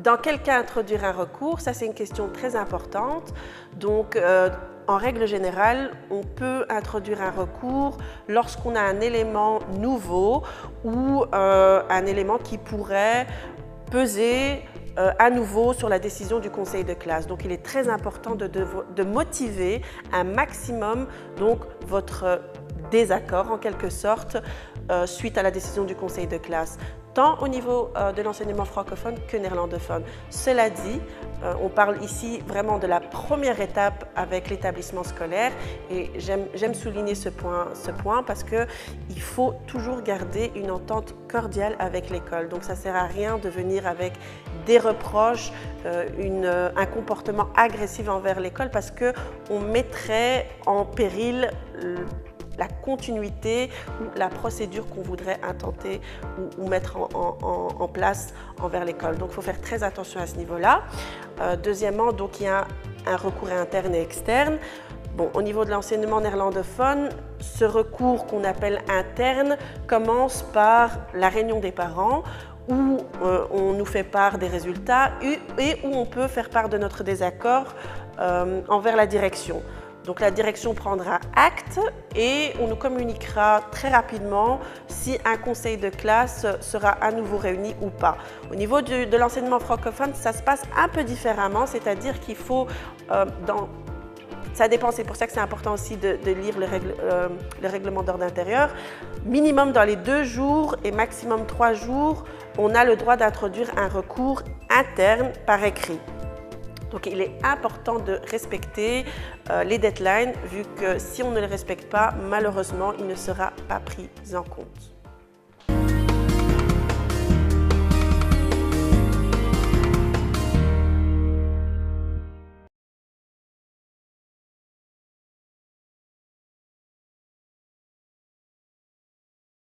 Dans quel cas introduire un recours? Ça, c'est une question très importante. Donc, en règle générale, on peut introduire un recours lorsqu'on a un élément nouveau ou un élément qui pourrait peser à nouveau sur la décision du conseil de classe. Donc, il est très important de motiver un maximum donc, votre désaccord, en quelque sorte, suite à la décision du conseil de classe, tant au niveau de l'enseignement francophone que néerlandophone. Cela dit, on parle ici vraiment de la première étape avec l'établissement scolaire et j'aime souligner ce point parce qu'il faut toujours garder une entente cordiale avec l'école. Donc ça ne sert à rien de venir avec des reproches, un comportement agressif envers l'école parce qu'on mettrait en péril la continuité ou la procédure qu'on voudrait intenter ou mettre en place envers l'école. Donc, il faut faire très attention à ce niveau-là. Deuxièmement, donc, il y a un recours interne et externe. Bon, au niveau de l'enseignement néerlandophone, ce recours qu'on appelle interne commence par la réunion des parents où on nous fait part des résultats et où on peut faire part de notre désaccord envers la direction. Donc la direction prendra acte et on nous communiquera très rapidement si un conseil de classe sera à nouveau réuni ou pas. Au niveau de l'enseignement francophone, ça se passe un peu différemment, c'est-à-dire qu'il faut, ça dépend, c'est pour ça que c'est important aussi de lire le règlement d'ordre intérieur. Minimum dans les 2 jours et maximum 3 jours, on a le droit d'introduire un recours interne par écrit. Donc il est important de respecter les deadlines vu que si on ne les respecte pas, malheureusement, il ne sera pas pris en compte.